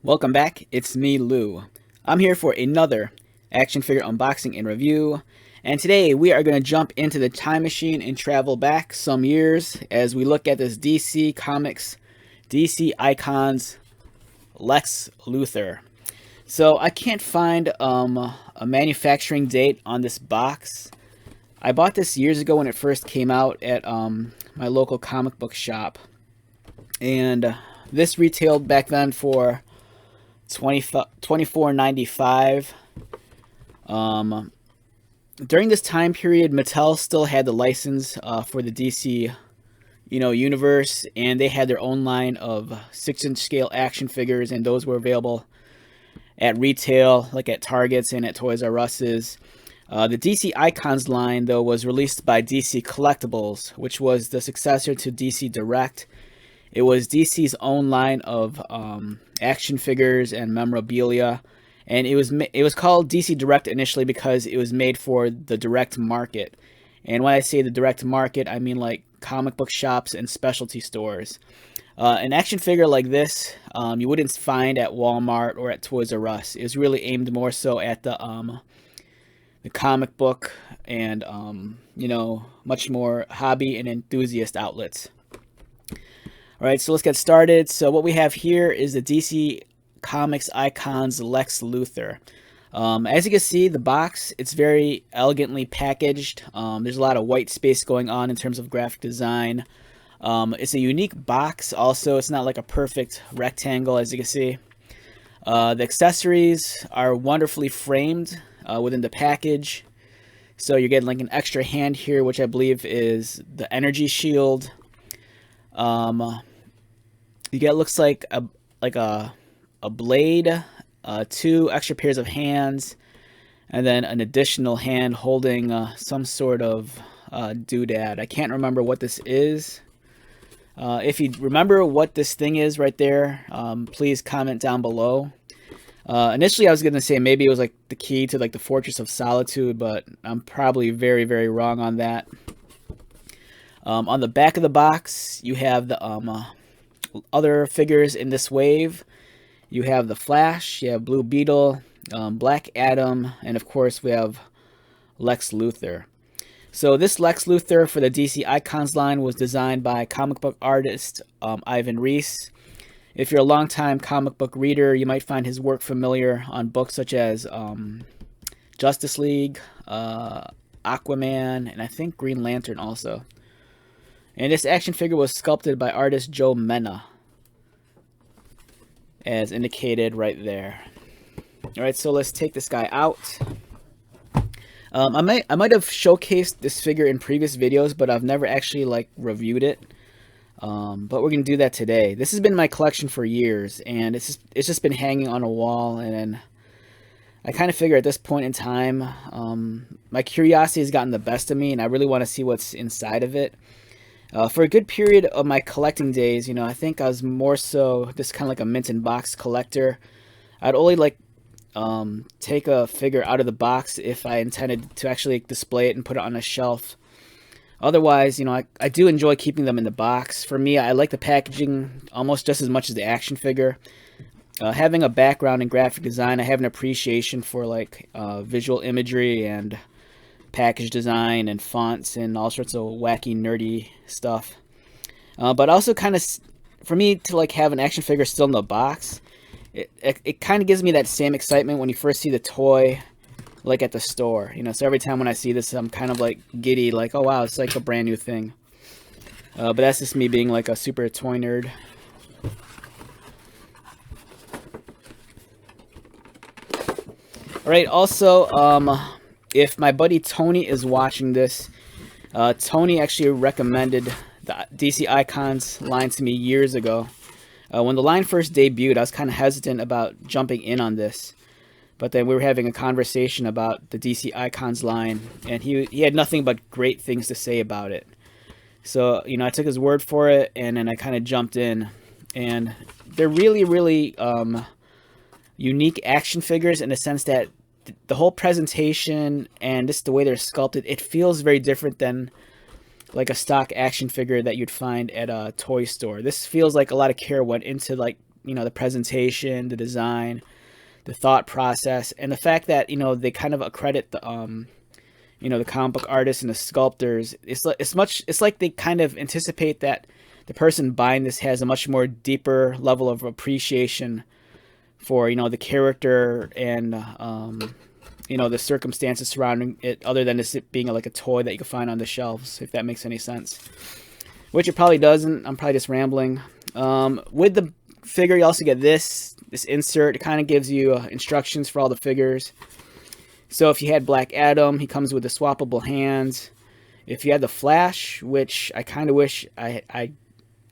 Welcome back, it's me, Lou. I'm here for another action figure unboxing and review, and today we are going to jump into the time machine and travel back some years as we look at this DC Comics, DC Icons, Lex Luthor. So I can't find a manufacturing date on this box. I bought this years ago when it first came out at my local comic book shop, and this retailed back then for $24.95. During this time period, Mattel still had the license for the DC, universe, and they had their own line of 6-inch scale action figures, and those were available at retail, like at Targets and at Toys R Us's. The DC Icons line, though, was released by DC Collectibles, which was the successor to DC Direct. It was DC's own line of action figures and memorabilia, and it was called DC Direct initially because it was made for the direct market. And when I say the direct market, I mean like comic book shops and specialty stores. An action figure like this, you wouldn't find at Walmart or at Toys R Us. It was really aimed more so at the comic book and much more hobby and enthusiast outlets. Alright, so let's get started. So what we have here is the DC Comics Icons Lex Luthor. As you can see, the box, it's very elegantly packaged. There's a lot of white space going on in terms of graphic design. It's a unique box also. It's not like a perfect rectangle, as you can see. The accessories are wonderfully framed within the package. So you're getting like an extra hand here, which I believe is the energy shield. You get, looks like a blade, 2 extra pairs of hands, and then an additional hand holding some sort of doodad. I can't remember what this is. If you remember what this thing is right there, please comment down below. Initially I was gonna say maybe it was like the key to like the Fortress of Solitude, but I'm probably very, very wrong on that. On the back of the box, you have the other figures in this wave. You have the Flash, you have Blue Beetle, Black Adam, and of course we have Lex Luthor. So this Lex Luthor for the DC Icons line was designed by comic book artist Ivan Reis. If you're a longtime comic book reader, you might find his work familiar on books such as Justice League, Aquaman, and I think Green Lantern also. And this action figure was sculpted by artist Joe Mena, as indicated right there. Alright, so let's take this guy out. I might have showcased this figure in previous videos, but I've never actually like reviewed it. But we're gonna do that today. This has been in my collection for years, and it's just been hanging on a wall, and I kind of figure at this point in time, my curiosity has gotten the best of me, and I really want to see what's inside of it. For a good period of my collecting days, I think I was more so just kind of like a mint in box collector. I'd only like take a figure out of the box if I intended to actually display it and put it on a shelf. Otherwise, I do enjoy keeping them in the box. For me, I like the packaging almost just as much as the action figure. Having a background in graphic design, I have an appreciation for like visual imagery and package design and fonts and all sorts of wacky nerdy stuff, but also kind of for me to like have an action figure still in the box, it kind of gives me that same excitement when you first see the toy like at the store, so every time when I see this I'm kind of like giddy, like, oh wow, it's like a brand new thing. But that's just me being like a super toy nerd. Alright, also if my buddy Tony is watching this, Tony actually recommended the DC Icons line to me years ago. When the line first debuted, I was kind of hesitant about jumping in on this. But then we were having a conversation about the DC Icons line, and he had nothing but great things to say about it. So, I took his word for it, and then I kind of jumped in. And they're really, really unique action figures in the sense that the whole presentation and just the way they're sculpted, it feels very different than like a stock action figure that you'd find at a toy store. This feels like a lot of care went into like the presentation, the design, the thought process, and the fact that they kind of accredit the comic book artists and the sculptors. It's like they kind of anticipate that the person buying this has a much more deeper level of appreciation for the character and the circumstances surrounding it, other than just it being like a toy that you can find on the shelves, if that makes any sense. Which it probably doesn't. I'm probably just rambling. With the figure, you also get this insert. It kind of gives you instructions for all the figures. So if you had Black Adam, he comes with the swappable hands. If you had the Flash, which I kind of wish I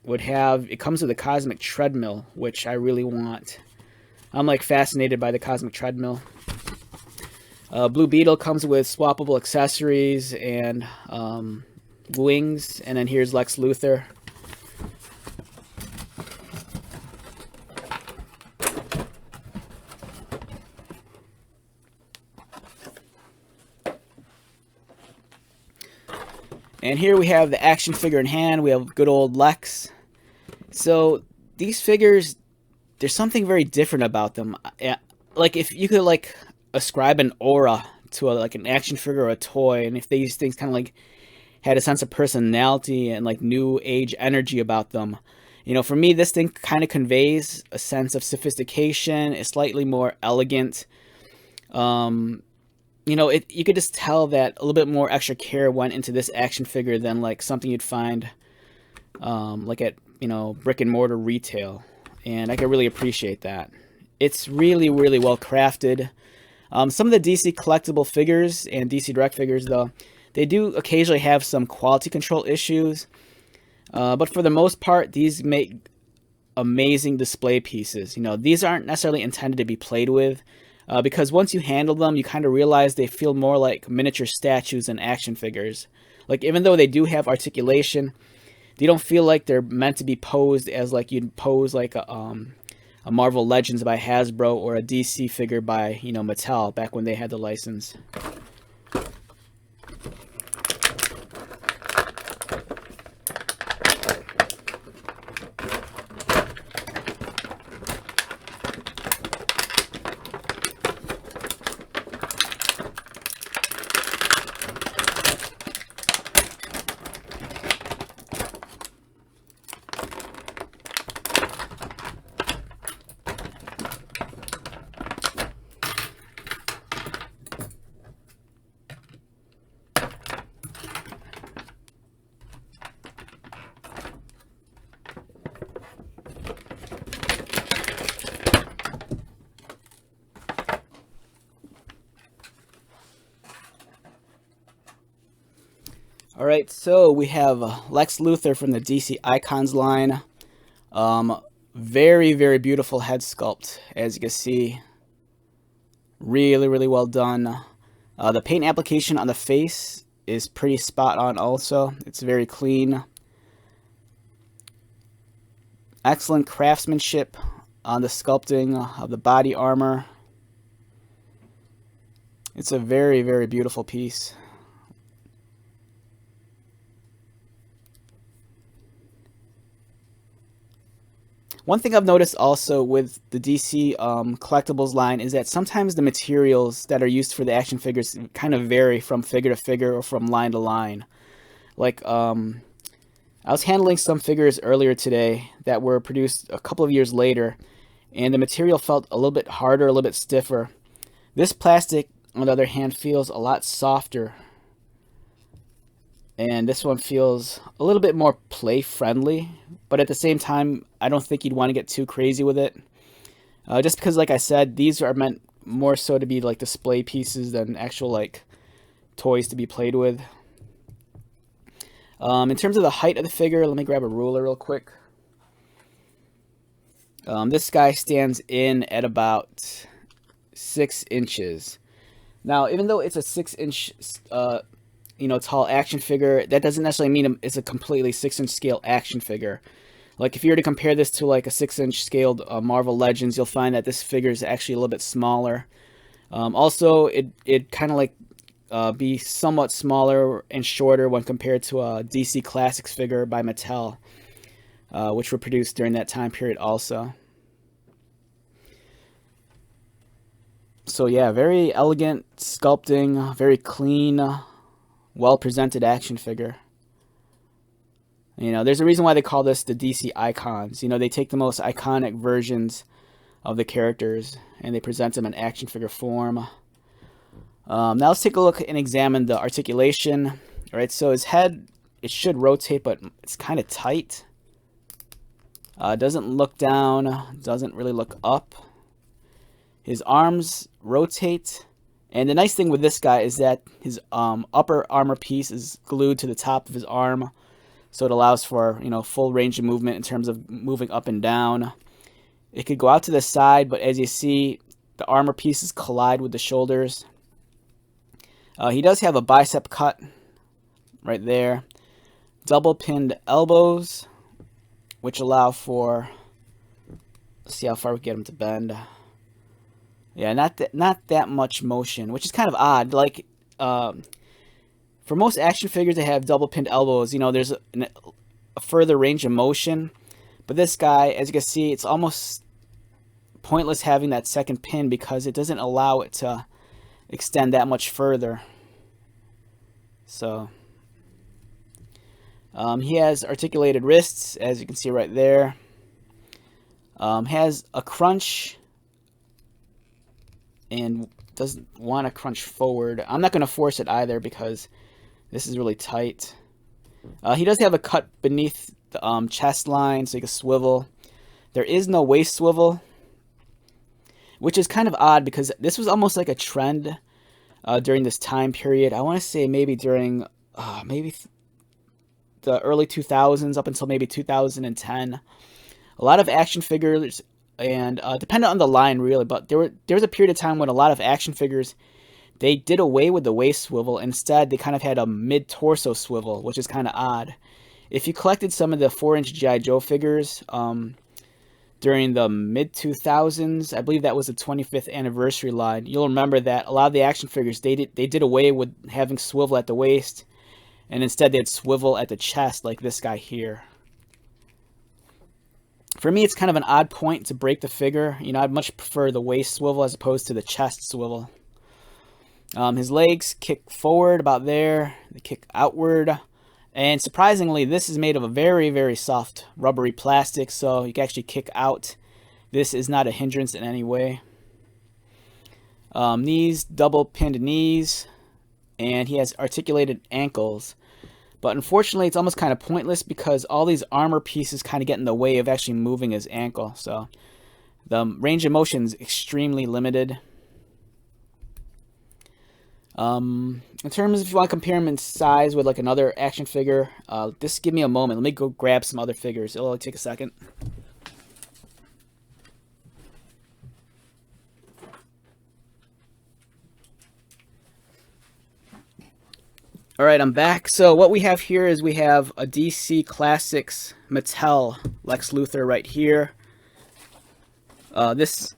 would have, it comes with a cosmic treadmill, which I really want. I'm like fascinated by the cosmic treadmill. Blue Beetle comes with swappable accessories and wings, and then here's Lex Luthor. And here we have the action figure in hand. We have good old Lex. So these figures, there's something very different about them. Like if you could like ascribe an aura to like an action figure or a toy, and if these things kind of like had a sense of personality and like new age energy about them, for me this thing kind of conveys a sense of sophistication. It's slightly more elegant. You could just tell that a little bit more extra care went into this action figure than like something you'd find like at brick and mortar retail, and I could really appreciate that. It's really, really well crafted. Some of the DC collectible figures and DC Direct figures, though, they do occasionally have some quality control issues, but for the most part, these make amazing display pieces. These aren't necessarily intended to be played with, because once you handle them, you kind of realize they feel more like miniature statues than action figures. Like, even though they do have articulation, they don't feel like they're meant to be posed as like you'd pose like a Marvel Legends by Hasbro or a DC figure by Mattel back when they had the license. Alright, so we have Lex Luthor from the DC Icons line. Very, very beautiful head sculpt, as you can see. Really, really well done. The paint application on the face is pretty spot on also. It's very clean. Excellent craftsmanship on the sculpting of the body armor. It's a very, very beautiful piece. One thing I've noticed also with the DC collectibles line is that sometimes the materials that are used for the action figures kind of vary from figure to figure or from line to line. Like, I was handling some figures earlier today that were produced a couple of years later, and the material felt a little bit harder, a little bit stiffer. This plastic, on the other hand, feels a lot softer. And this one feels a little bit more play-friendly, but at the same time, I don't think you'd want to get too crazy with it. Just because, like I said, these are meant more so to be like display pieces than actual like toys to be played with. In terms of the height of the figure, let me grab a ruler real quick. This guy stands in at about 6 inches. Now, even though it's a 6-inch tall action figure, that doesn't necessarily mean it's a completely 6-inch scale action figure. Like, if you were to compare this to like a 6-inch scaled Marvel Legends, you'll find that this figure is actually a little bit smaller. Also, it kind of like be somewhat smaller and shorter when compared to a DC Classics figure by Mattel, which were produced during that time period also. So yeah, very elegant sculpting, very clean, well-presented action figure. You know, there's a reason why they call this the DC icons. You know, they take the most iconic versions of the characters and they present them in action figure form. Now let's take a look and examine the articulation. All right, so his head, it should rotate, but it's kind of tight. Doesn't look down, doesn't really look up. His arms rotate. And the nice thing with this guy is that his upper armor piece is glued to the top of his arm. So it allows for, you know, full range of movement in terms of moving up and down. It could go out to the side, but as you see, the armor pieces collide with the shoulders. He does have a bicep cut right there. Double pinned elbows, which allow for, let's see how far we get him to bend. Yeah, not that much motion, which is kind of odd. Like, for most action figures that have double pinned elbows, you know, there's a further range of motion. But this guy, as you can see, it's almost pointless having that second pin because it doesn't allow it to extend that much further. So, he has articulated wrists, as you can see right there. Has a crunch and doesn't want to crunch forward. I'm not going to force it either because this is really tight. He does have a cut beneath the chest line, so he can swivel. There is no waist swivel, which is kind of odd because this was almost like a trend during this time period. I want to say maybe during maybe the early 2000s up until maybe 2010. A lot of action figures, and dependent on the line really, but there was a period of time when a lot of action figures, they did away with the waist swivel. Instead, they kind of had a mid-torso swivel, which is kind of odd. If you collected some of the 4-inch G.I. Joe figures during the mid-2000s, I believe that was the 25th anniversary line, you'll remember that a lot of the action figures, they did away with having swivel at the waist, and instead they'd swivel at the chest like this guy here. For me, it's kind of an odd point to break the figure. You know, I'd much prefer the waist swivel as opposed to the chest swivel. His legs kick forward about there. They kick outward. And surprisingly, this is made of a very, very soft rubbery plastic, so you can actually kick out. This is not a hindrance in any way. Knees, double pinned knees. And he has articulated ankles. But unfortunately, it's almost kind of pointless because all these armor pieces kind of get in the way of actually moving his ankle. So the range of motion is extremely limited. In terms of if you want to compare him in size with like another action figure, just give me a moment. Let me go grab some other figures. It'll only take a second. All right, I'm back. So what we have here is we have a DC Classics Mattel Lex Luthor right here. This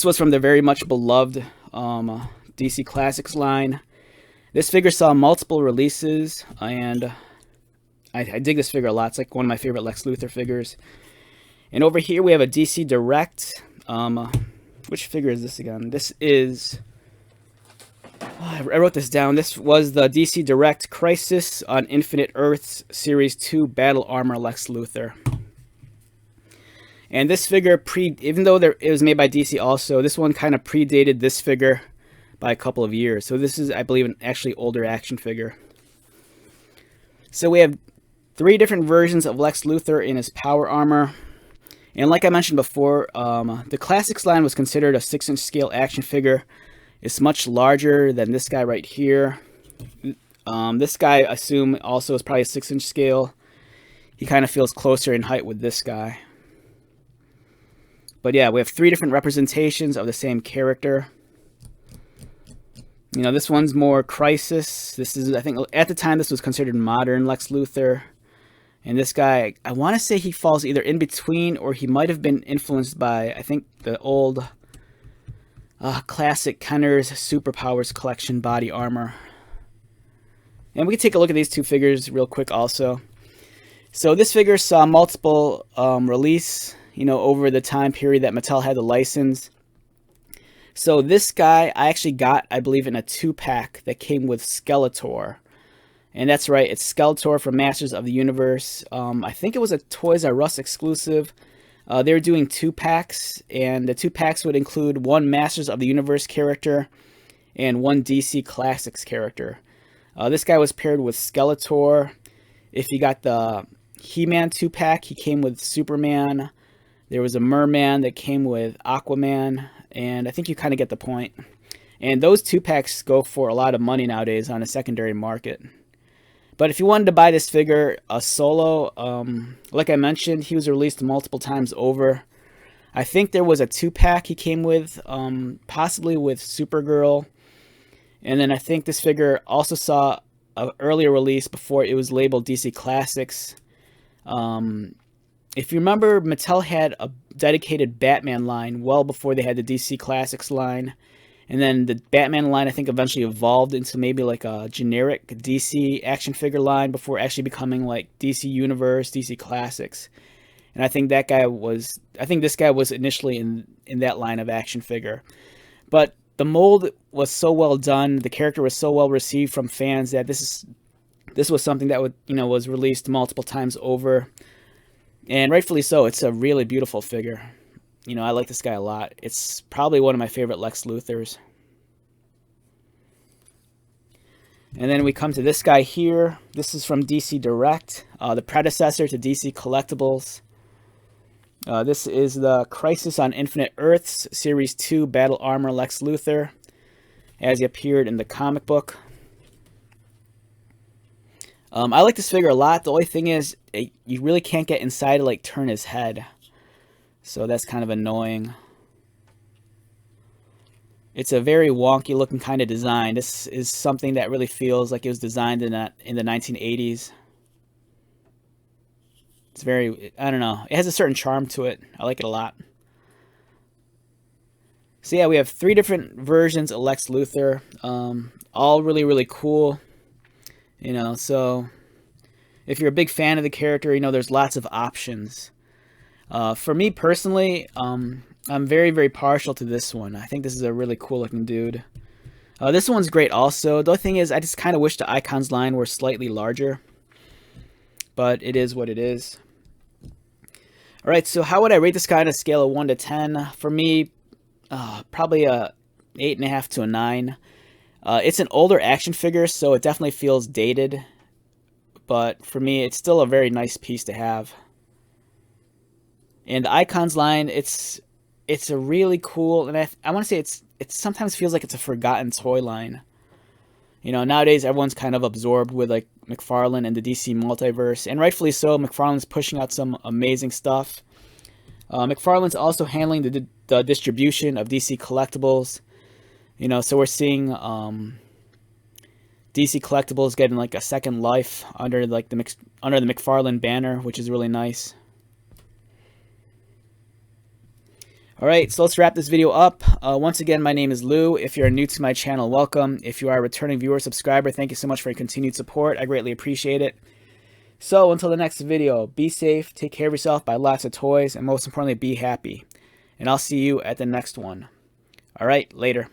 was from the very much beloved DC Classics line. This figure saw multiple releases, and I dig this figure a lot. It's like one of my favorite Lex Luthor figures. And over here we have a DC Direct. Which figure is this again? This is... I wrote this down. This was the DC Direct Crisis on Infinite Earths Series 2 Battle Armor Lex Luthor. And this figure, even though it was made by DC also, this one kind of predated this figure by a couple of years. So this is, I believe, an actually older action figure. So we have 3 different versions of Lex Luthor in his power armor. And like I mentioned before, the Classics line was considered a 6-inch scale action figure. It's much larger than this guy right here. This guy, I assume, also is probably a 6-inch scale. He kind of feels closer in height with this guy. But yeah, we have 3 different representations of the same character. You know, this one's more Crisis. This is, I think, at the time, this was considered modern Lex Luthor. And this guy, I want to say he falls either in between or he might have been influenced by, I think, the old classic Kenner's Superpowers collection body armor. And we can take a look at these 2 figures real quick also. So this figure saw multiple release, you know, over the time period that Mattel had the license. So this guy I actually got, I believe, in a 2-pack that came with Skeletor. And that's right, it's Skeletor from Masters of the Universe. I think it was a Toys R Us exclusive. They were doing 2-packs, and the 2-packs would include one Masters of the Universe character and one DC Classics character. This guy was paired with Skeletor. If you got the He-Man 2-pack, he came with Superman. There was a Merman that came with Aquaman, and I think you kind of get the point. And those 2-packs go for a lot of money nowadays on a secondary market. But if you wanted to buy this figure solo, like I mentioned, he was released multiple times over. I think there was a 2-pack he came with, possibly with Supergirl. And then I think this figure also saw an earlier release before it was labeled DC Classics. If you remember, Mattel had a dedicated Batman line well before they had the DC Classics line. And then the Batman line, I think, eventually evolved into maybe like a generic DC action figure line before actually becoming like DC Universe, DC Classics. And I think this guy was initially in that line of action figure. But the mold was so well done, the character was so well received from fans that this was something that was released multiple times over. And rightfully so. It's a really beautiful figure. I like this guy a lot. It's probably one of my favorite Lex Luthors. And then we come to this guy here. This is from DC Direct, the predecessor to DC Collectibles. This is the Crisis on Infinite Earths Series 2 Battle Armor Lex Luthor, as he appeared in the comic book. I like this figure a lot. The only thing is, you really can't get inside to like turn his head. So that's kind of annoying. It's a very wonky looking kind of design. This is something that really feels like it was designed in the 1980s. It's very, I don't know. It has a certain charm to it. I like it a lot. So yeah, we have 3 different versions of Lex Luthor. All really, really cool. So if you're a big fan of the character, there's lots of options. For me personally, I'm very, very partial to this one. I think this is a really cool looking dude. This one's great also. The only thing is, I just kind of wish the Icons line were slightly larger. But it is what it is. Alright, so how would I rate this guy on a scale of 1 to 10? For me, probably a 8.5 to a 9. It's an older action figure, so it definitely feels dated. But for me, it's still a very nice piece to have. And the Icons line, it's a really cool, and I want to say it sometimes feels like it's a forgotten toy line. Nowadays everyone's kind of absorbed with like McFarlane and the DC multiverse, and rightfully so. McFarlane's pushing out some amazing stuff. McFarlane's also handling the distribution of DC Collectibles. So we're seeing DC Collectibles getting like a second life under the McFarlane banner, which is really nice. Alright, so let's wrap this video up. Once again, my name is Lou. If you're new to my channel, welcome. If you are a returning viewer, subscriber, thank you so much for your continued support. I greatly appreciate it. So, until the next video, be safe, take care of yourself, buy lots of toys, and most importantly, be happy. And I'll see you at the next one. Alright, later.